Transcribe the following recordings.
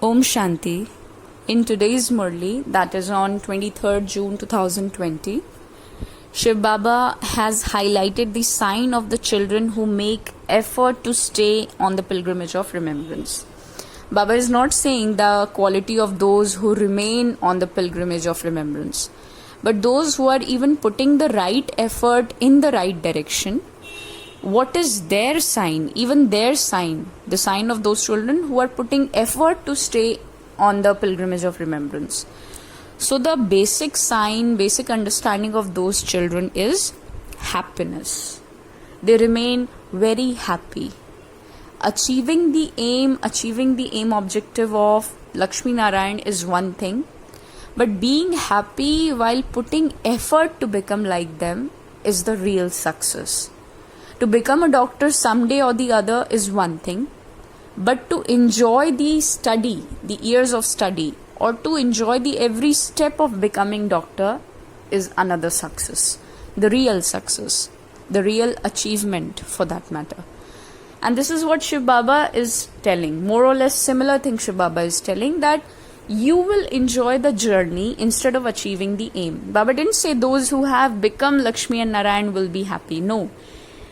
Om Shanti. In today's Murli, that is on 23rd June 2020, Shiv Baba has highlighted the sign of the children who make effort to stay on the pilgrimage of remembrance. Baba is not saying the quality of those who remain on the pilgrimage of remembrance, but those who are even putting the right effort in the right direction. What is their sign, even their sign, the sign of those children who are putting effort to stay on the pilgrimage of remembrance? So the basic sign, basic understanding of those children is happiness. They remain very happy. Achieving the aim objective of Lakshmi Narayan is one thing, but being happy while putting effort to become like them is the real success. To become a doctor someday or the other is one thing, but to enjoy the study, the years of study, or to enjoy the every step of becoming doctor is another success, the real success, the real achievement for that matter. And this is what Shiv Baba is telling, more or less similar thing Shiv Baba is telling, that you will enjoy the journey instead of achieving the aim. Baba didn't say those who have become Lakshmi and Narayan will be happy. No.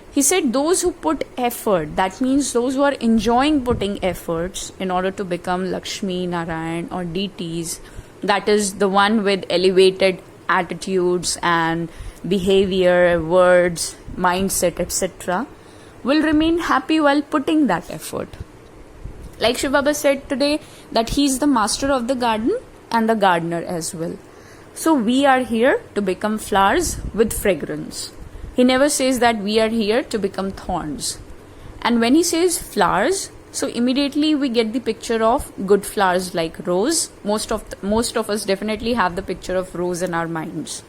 He said those who put effort, that means those who are enjoying putting efforts in order to become Lakshmi, Narayan or deities, that is the one with elevated attitudes and behavior, words, mindset, etc., will remain happy while putting that effort. Like Shiv Baba said today that he is the master of the garden and the gardener as well. So we are here to become flowers with fragrance. He never says that we are here to become thorns. And when he says flowers, so immediately we get the picture of good flowers like rose. Most of us definitely have the picture of rose in our minds.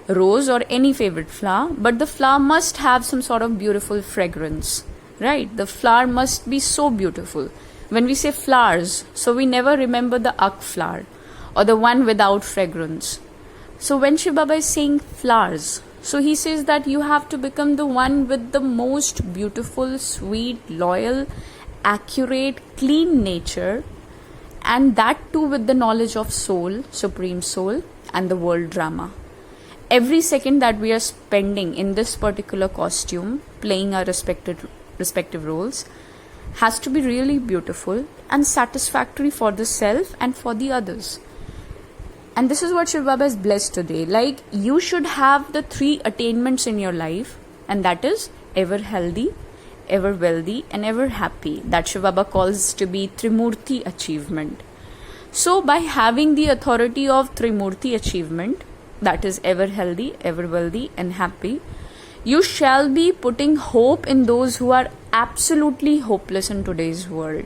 Rose or any favorite flower, but the flower must have some sort of beautiful fragrance, right? The flower must be so beautiful. When we say flowers, so we never remember the Ak flower or the one without fragrance. So when Shiv Baba is saying flowers, so he says that you have to become the one with the most beautiful, sweet, loyal, accurate, clean nature, and that too with the knowledge of soul, supreme soul, and the world drama. Every second that we are spending in this particular costume, playing our respective roles, has to be really beautiful and satisfactory for the self and for the others. And this is what Shiv Baba is blessed today. Like, you should have the 3 attainments in your life, and that is ever healthy, ever wealthy, and ever happy. That Shiv Baba calls to be Trimurti achievement. So by having the authority of Trimurti achievement, that is ever healthy, ever wealthy, and happy, you shall be putting hope in those who are absolutely hopeless in today's world.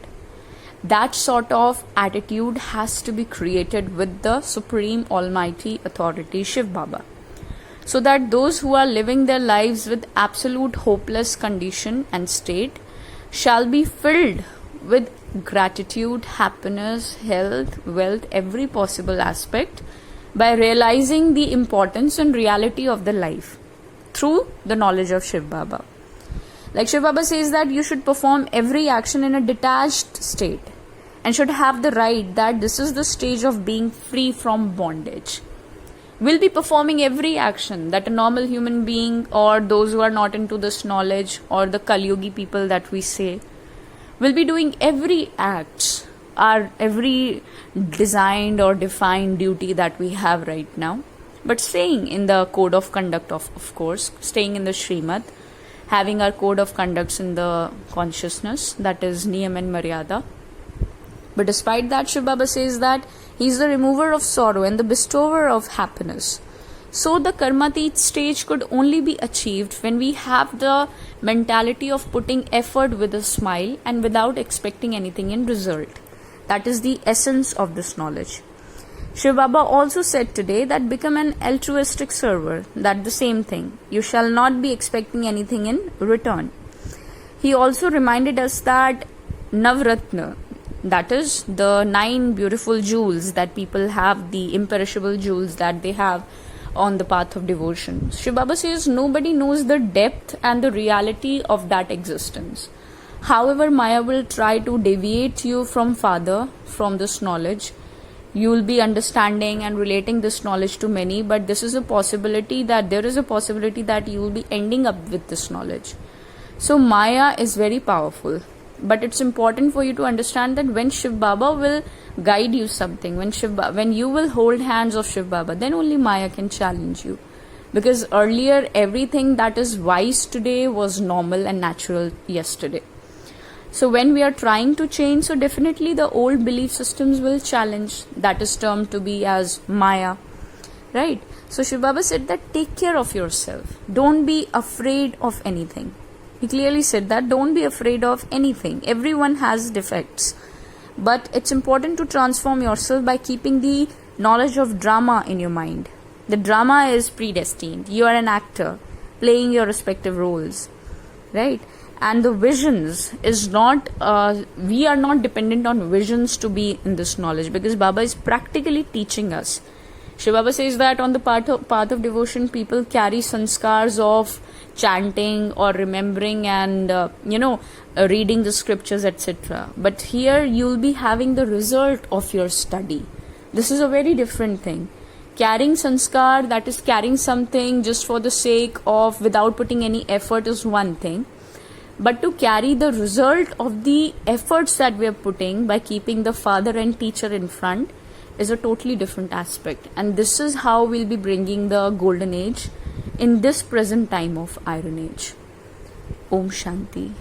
That sort of attitude has to be created with the Supreme Almighty Authority Shiv Baba, so that those who are living their lives with absolute hopeless condition and state shall be filled with gratitude, happiness, health, wealth, every possible aspect, by realizing the importance and reality of the life through the knowledge of Shiv Baba. Like Shiv Baba says that you should perform every action in a detached state and should have the right that this is the stage of being free from bondage. We'll be performing every action that a normal human being or those who are not into this knowledge or the Kali Yugi people that we say will be doing every act, our every designed or defined duty that we have right now, but staying in the code of conduct of course, staying in the Srimad, having our code of conducts in the consciousness, that is Niyam and Maryada. But despite that, Shiv Baba says that he is the remover of sorrow and the bestower of happiness. So the Karmatit stage could only be achieved when we have the mentality of putting effort with a smile and without expecting anything in result. That is the essence of this knowledge. Shiv Baba also said today that become an altruistic server, that the same thing. You shall not be expecting anything in return. He also reminded us that Navratna, that is the 9 beautiful jewels that people have, the imperishable jewels that they have on the path of devotion. Shiv Baba says nobody knows the depth and the reality of that existence. However, Maya will try to deviate you from Father, from this knowledge. You will be understanding and relating this knowledge to many, but there is a possibility that you will be ending up with this knowledge. So Maya is very powerful, but it's important for you to understand that when Shiv Baba will guide you something, when you will hold hands of Shiv Baba, then only Maya can challenge you. Because earlier, everything that is wise today was normal and natural yesterday. So when we are trying to change, so definitely the old belief systems will challenge. That is termed to be as Maya, right? So Shiv Baba said that take care of yourself. Don't be afraid of anything. He clearly said that don't be afraid of anything. Everyone has defects. But it's important to transform yourself by keeping the knowledge of drama in your mind. The drama is predestined. You are an actor playing your respective roles, right? And the visions is not, we are not dependent on visions to be in this knowledge, because Baba is practically teaching us. Shiv Baba says that on the path of devotion, people carry sanskars of chanting or remembering and, reading the scriptures, etc. But here you will be having the result of your study. This is a very different thing. Carrying sanskar, that is carrying something just for the sake of, without putting any effort, is one thing. But to carry the result of the efforts that we are putting by keeping the father and teacher in front is a totally different aspect. And this is how we'll be bringing the golden age in this present time of Iron Age. Om Shanti.